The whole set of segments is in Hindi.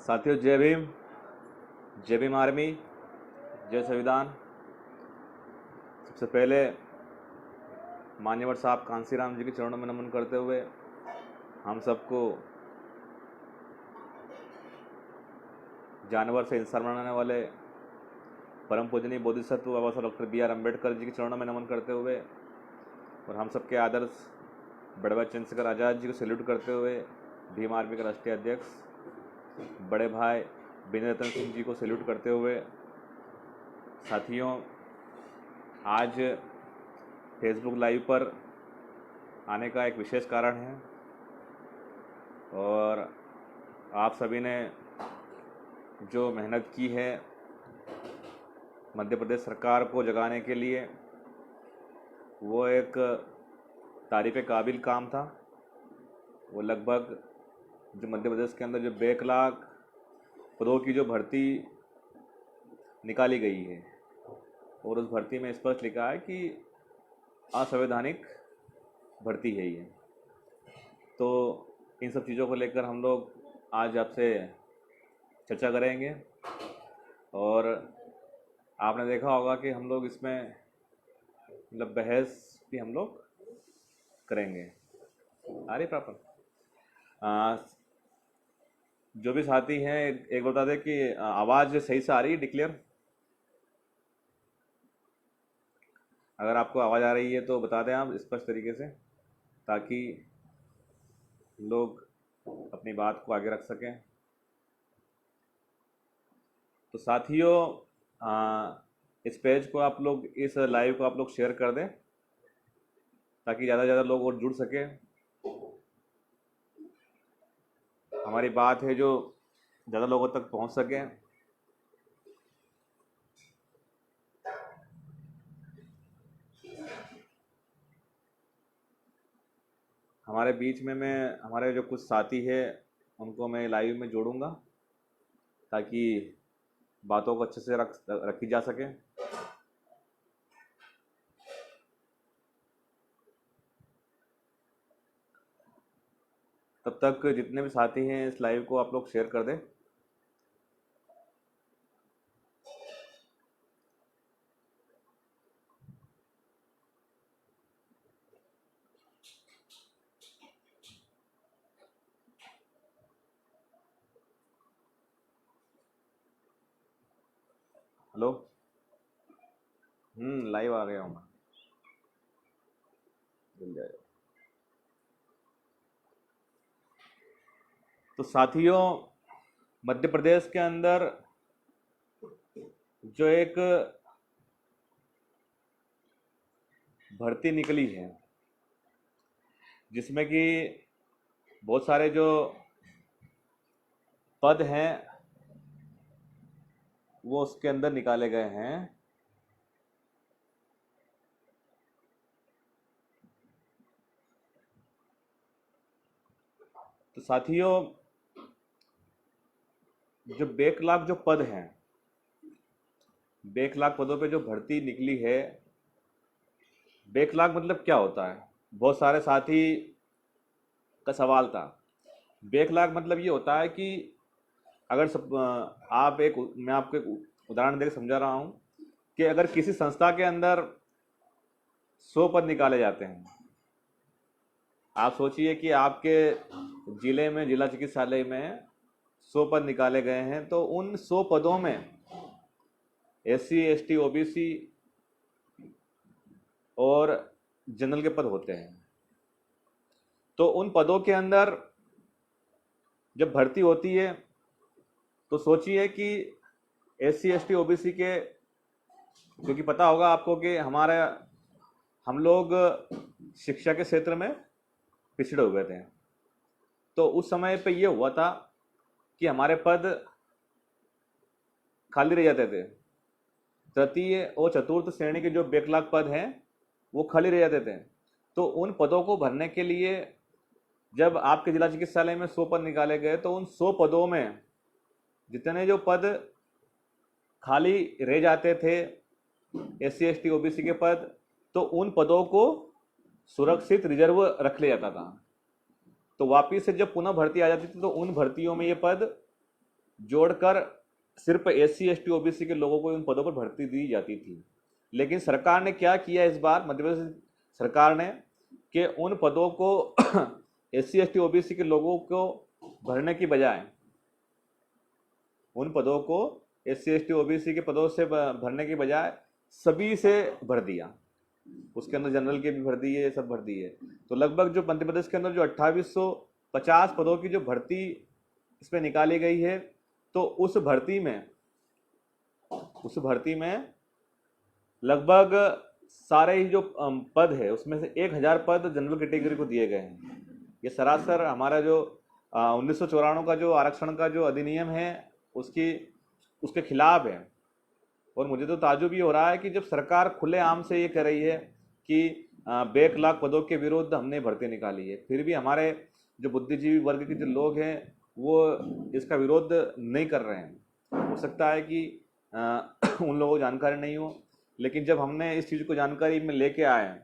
साथियों, जय भीम आर्मी, जय संविधान। सबसे पहले मान्यवर साहब कांसीराम जी के चरणों में नमन करते हुए हम सबको जानवर से इंसान बनाने वाले परम पूजनीय बोधिसत्व बाबा साहब doctor B are Ambedkar ji के चरणों में नमन करते हुए और हम सबके आदर्श बड़े भाई चंद्रशेखर आज़ाद जी को सैल्यूट करते हुए भीम आर्मी के राष्ट्रीय अध्यक्ष बड़े भाई विनय रतन सिंह जी को सैल्यूट करते हुए, साथियों, आज फेसबुक लाइव पर आने का एक विशेष कारण है और आप सभी ने जो मेहनत की है मध्य प्रदेश सरकार को जगाने के लिए, वो एक तारीफ़ काबिल काम था। वो लगभग जो मध्य प्रदेश के अंदर जो 2 लाख पदों की जो भर्ती निकाली गई है और उस भर्ती में स्पष्ट लिखा है कि असंवैधानिक भर्ती है ये। तो इन सब चीज़ों को लेकर हम लोग आज आपसे चर्चा करेंगे और आपने देखा होगा कि हम लोग इसमें मतलब बहस भी हम लोग करेंगे। आ रही प्रॉपर? जो भी साथी हैं एक बता दें कि आवाज़ सही से आ रही है, डिक्लेयर? अगर आपको आवाज़ आ रही है तो बता दें आप स्पष्ट तरीके से, ताकि लोग अपनी बात को आगे रख सकें। तो साथियों, इस पेज को आप लोग, इस लाइव को आप लोग शेयर कर दें ताकि ज़्यादा से ज़्यादा लोग और जुड़ सके। हमारी बात है जो ज़्यादा लोगों तक पहुंच सके। हमारे बीच में हमारे जो कुछ साथी हैं उनको मैं लाइव में जोड़ूंगा ताकि बातों को अच्छे से रखी जा सके। तब तक जितने भी साथी हैं इस लाइव को आप लोग शेयर कर दें। हेलो, लाइव आ गया हूँ मैं, मिल जाएगा। तो साथियों, मध्य प्रदेश के अंदर जो एक भर्ती निकली है जिसमें कि बहुत सारे जो पद हैं वो उसके अंदर निकाले गए हैं। तो साथियों, जो 2 लाख जो पद हैं, 2 लाख पदों पे जो भर्ती निकली है, 2 लाख मतलब क्या होता है? बहुत सारे साथी का सवाल था। 2 लाख मतलब ये होता है कि अगर मैं आपको एक उदाहरण देकर समझा रहा हूँ कि अगर किसी संस्था के अंदर 100 पद निकाले जाते हैं, आप सोचिए कि आपके जिले में, जिला चिकित्सालय में 100 पद निकाले गए हैं, तो उन 100 पदों में SC ST OBC और जनरल के पद होते हैं। तो उन पदों के अंदर जब भर्ती होती है तो सोचिए कि SC ST OBC के, क्योंकि पता होगा आपको कि हम लोग शिक्षा के क्षेत्र में पिछड़े हुए थे, तो उस समय पे ये हुआ था कि हमारे पद खाली रह जाते थे। तृतीय और चतुर्थ श्रेणी के जो 2 लाख पद हैं वो खाली रह जाते थे। तो उन पदों को भरने के लिए जब आपके जिला चिकित्सालय में 100 पद निकाले गए, तो उन 100 पदों में जितने जो पद खाली रह जाते थे SC ST OBC के पद, तो उन पदों को सुरक्षित रिजर्व रख लिया जाता था। तो वापिस से जब पुनः भर्ती आ जाती थी तो उन भर्तियों में ये पद जोड़कर सिर्फ SC ST OBC के लोगों को उन पदों पर भर्ती दी जाती थी। लेकिन सरकार ने क्या किया इस बार, मध्य प्रदेश सरकार ने, कि उन पदों को SC ST OBC के लोगों को भरने की बजाय, उन पदों को SC ST OBC के पदों से भरने की बजाय सभी से भर दिया। उसके अंदर जनरल के भी भर दिए, सब भर दिए। तो लगभग जो मध्य प्रदेश के अंदर जो 2850 पदों की जो भर्ती इसमें निकाली गई है, तो उस भर्ती में लगभग सारे ही जो पद है उसमें से 1000 पद जनरल कैटेगरी को दिए गए हैं। ये सरासर हमारा जो 1994 का जो आरक्षण का जो अधिनियम है उसके खिलाफ है। और मुझे तो ताज्जुब ये हो रहा है कि जब सरकार खुलेआम से ये कह रही है कि बेखलाक पदों के विरुद्ध हमने भर्ती निकाली है, फिर भी हमारे जो बुद्धिजीवी वर्ग के जो लोग हैं वो इसका विरोध नहीं कर रहे हैं। हो सकता है कि उन लोगों को जानकारी नहीं हो, लेकिन जब हमने इस चीज़ को जानकारी में लेके आए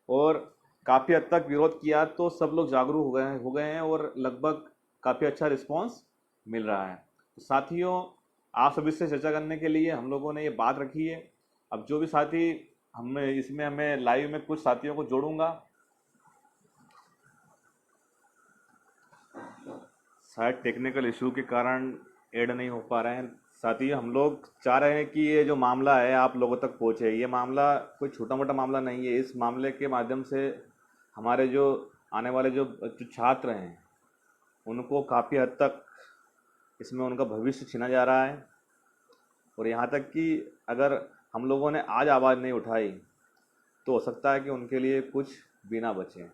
और काफ़ी हद तक विरोध किया तो सब लोग जागरूक हो गए हैं और लगभग काफ़ी अच्छा रिस्पांस मिल रहा है। तो साथियों, आप सभी से चर्चा करने के लिए हम लोगों ने ये बात रखी है। अब जो भी साथी हमें लाइव में कुछ साथियों को जोड़ूंगा, शायद टेक्निकल इशू के कारण ऐड नहीं हो पा रहे हैं। साथी, हम लोग चाह रहे हैं कि ये जो मामला है आप लोगों तक पहुँचे। ये मामला कोई छोटा मोटा मामला नहीं है। इस मामले के माध्यम से हमारे जो आने वाले जो छात्र हैं उनको काफ़ी हद तक इसमें उनका भविष्य छीना जा रहा है। और यहाँ तक कि अगर हम लोगों ने आज आवाज़ नहीं उठाई तो हो सकता है कि उनके लिए कुछ भी ना बचे।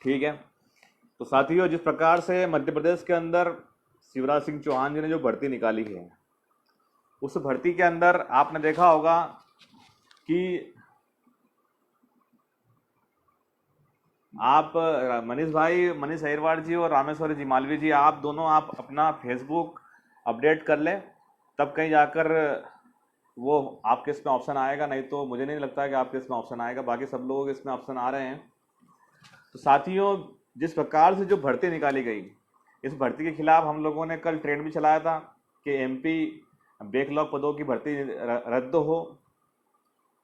ठीक है, तो साथियों, जिस प्रकार से मध्य प्रदेश के अंदर शिवराज सिंह चौहान जी ने जो भर्ती निकाली है, उस भर्ती के अंदर आपने देखा होगा कि आप मनीष अहिरवार जी और रामेश्वर जी मालवीय जी, आप दोनों आप अपना फेसबुक अपडेट कर लें, तब कहीं जाकर वो आपके इसमें ऑप्शन आएगा। नहीं तो मुझे नहीं लगता है कि आपके इसमें ऑप्शन आएगा। बाकी सब लोगों के इसमें ऑप्शन आ रहे हैं। तो साथियों, जिस प्रकार से जो भर्ती निकाली गई, इस भर्ती के खिलाफ हम लोगों ने कल ट्रेंड भी चलाया था कि MP बैकलॉग पदों की भर्ती रद्द हो,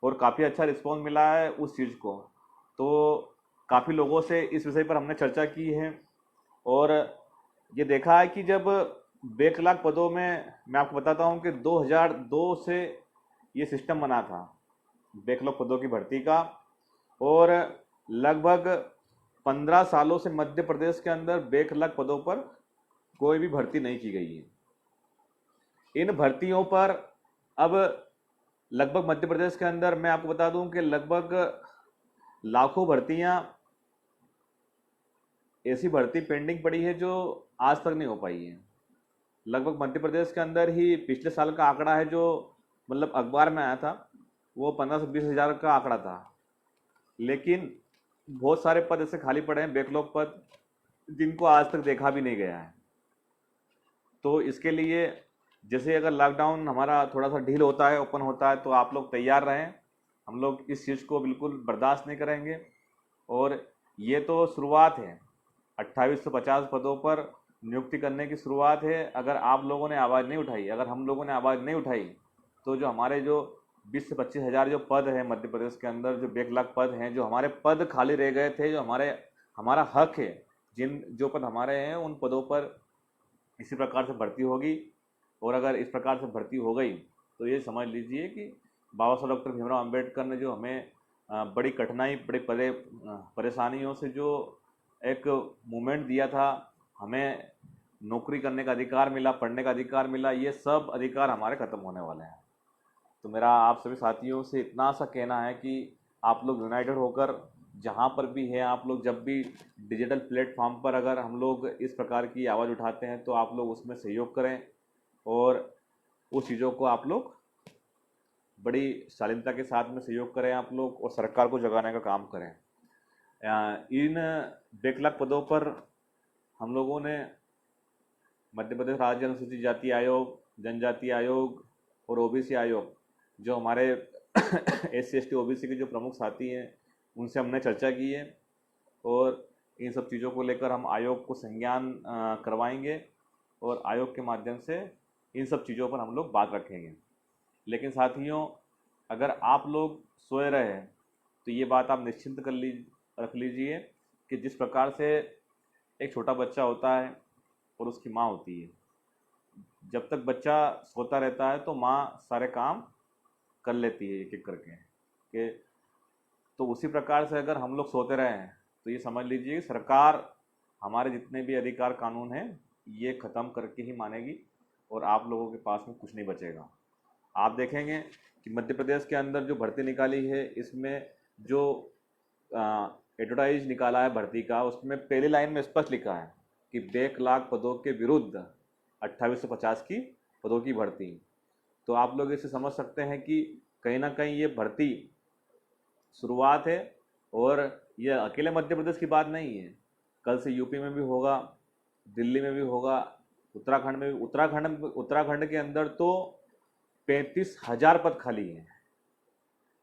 और काफ़ी अच्छा रिस्पॉन्स मिला है उस चीज़ को। तो काफ़ी लोगों से इस विषय पर हमने चर्चा की है और ये देखा है कि जब बैकलॉग पदों में, मैं आपको बताता हूँ कि 2002 से ये सिस्टम बना था बैकलॉग पदों की भर्ती का, और लगभग 15 सालों से मध्य प्रदेश के अंदर बैकलॉग पदों पर कोई भी भर्ती नहीं की गई है। इन भर्तियों पर अब लगभग मध्य प्रदेश के अंदर मैं आपको बता दूं कि लगभग लाखों भर्तियां ऐसी भर्ती पेंडिंग पड़ी है जो आज तक नहीं हो पाई है। लगभग मध्य प्रदेश के अंदर ही पिछले साल का आंकड़ा है जो मतलब अखबार में आया था, वो 15 से 20 हज़ार का आंकड़ा था। लेकिन बहुत सारे पद ऐसे खाली पड़े हैं, बैकलॉग पद, जिनको आज तक देखा भी नहीं गया है। तो इसके लिए जैसे अगर लॉकडाउन हमारा थोड़ा सा ढील होता है, ओपन होता है, तो आप लोग तैयार रहें। हम लोग इस चीज़ को बिल्कुल बर्दाश्त नहीं करेंगे। और ये तो शुरुआत है, 2850 पदों पर नियुक्ति करने की शुरुआत है। अगर आप लोगों ने आवाज़ नहीं उठाई, अगर हम लोगों ने आवाज़ नहीं उठाई, तो जो हमारे जो 20 से 25 हज़ार जो पद हैं मध्य प्रदेश के अंदर, जो बैकलॉग पद हैं, जो हमारे पद खाली रह गए थे, जो हमारा हक है, जो पद हमारे हैं, उन पदों पर इसी प्रकार से भर्ती होगी। और अगर इस प्रकार से भर्ती हो गई तो ये समझ लीजिए कि बाबा साहब डॉक्टर भीमराव अंबेडकर ने जो हमें बड़ी कठिनाई, बड़ी परेशानियों से जो एक मूवमेंट दिया था, हमें नौकरी करने का अधिकार मिला, पढ़ने का अधिकार मिला, ये सब अधिकार हमारे ख़त्म होने वाले हैं। तो मेरा आप सभी साथियों से इतना सा कहना है कि आप लोग यूनाइटेड होकर जहाँ पर भी हैं, आप लोग जब भी डिजिटल प्लेटफॉर्म पर अगर हम लोग इस प्रकार की आवाज़ उठाते हैं तो आप लोग उसमें सहयोग करें और उस चीज़ों को आप लोग बड़ी शालीनता के साथ में सहयोग करें आप लोग, और सरकार को जगाने का काम करें। इन बैकलॉग पदों पर हम लोगों ने मध्य प्रदेश राज्य अनुसूचित जाति आयोग, जनजाति आयोग और ओबीसी आयोग, जो हमारे SC ST OBC के जो प्रमुख साथी हैं उनसे हमने चर्चा की है और इन सब चीज़ों को लेकर हम आयोग को संज्ञान करवाएंगे और आयोग के माध्यम से इन सब चीज़ों पर हम लोग बात रखेंगे। लेकिन साथियों, अगर आप लोग सोए रहे तो ये बात आप निश्चिंत रख लीजिए कि जिस प्रकार से एक छोटा बच्चा होता है और उसकी माँ होती है, जब तक बच्चा सोता रहता है तो माँ सारे काम कर लेती है एक एक करके कि, तो उसी प्रकार से अगर हम लोग सोते रहे हैं तो ये समझ लीजिए कि सरकार हमारे जितने भी अधिकार कानून हैं ये ख़त्म करके ही मानेगी और आप लोगों के पास में कुछ नहीं बचेगा। आप देखेंगे कि मध्य प्रदेश के अंदर जो भर्ती निकाली है, इसमें जो एडवर्टाइज निकाला है भर्ती का, उसमें पहली लाइन में स्पष्ट लिखा है कि 1 लाख पदों के विरुद्ध 2850 की पदों की भर्ती। तो आप लोग इसे समझ सकते हैं कि कहीं ना कहीं ये भर्ती शुरुआत है और ये अकेले मध्य प्रदेश की बात नहीं है। कल से यूपी में भी होगा, दिल्ली में भी होगा, उत्तराखंड में भी। उत्तराखंड के अंदर तो 35,000 पद खाली हैं।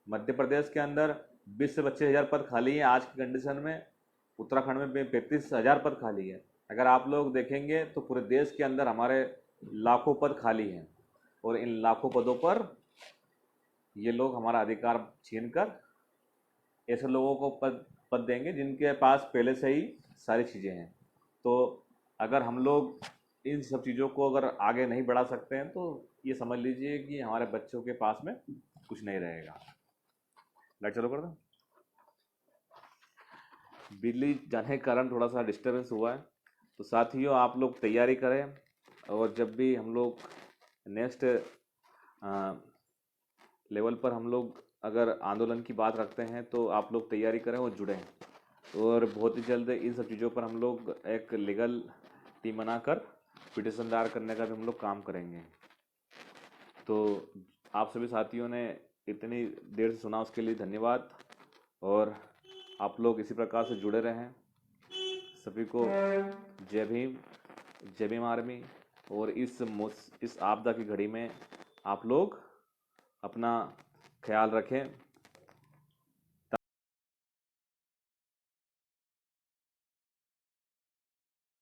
मध्य प्रदेश के अंदर 20 से 25,000 पद खाली हैं आज की कंडीशन में। उत्तराखंड में 35,000 पद खाली है। अगर आप लोग देखेंगे तो पूरे देश के अंदर हमारे लाखों पद खाली हैं और इन लाखों पदों पर ये लोग हमारा अधिकार छीनकर ऐसे लोगों को पद देंगे जिनके पास पहले से ही सारी चीज़ें हैं। तो अगर हम लोग इन सब चीज़ों को अगर आगे नहीं बढ़ा सकते हैं तो ये समझ लीजिए कि हमारे बच्चों के पास में कुछ नहीं रहेगा। लाइट चालू कर दो। बिजली जाने के कारण थोड़ा सा डिस्टर्बेंस हुआ है, तो साथियों आप लोग तैयारी करें और जब भी हम लोग नेक्स्ट लेवल पर हम लोग अगर आंदोलन की बात रखते हैं तो आप लोग तैयारी करें और जुड़ें। और बहुत ही जल्द इन सब चीज़ों पर हम लोग एक लीगल टीम बनाकर पिटीशन दायर करने का भी हम लोग काम करेंगे। तो आप सभी साथियों ने इतनी देर से सुना उसके लिए धन्यवाद और आप लोग इसी प्रकार से जुड़े रहें। सभी को जय भीम, जय भीम आर्मी। और इस आपदा की घड़ी में आप लोग अपना ख्याल रखें।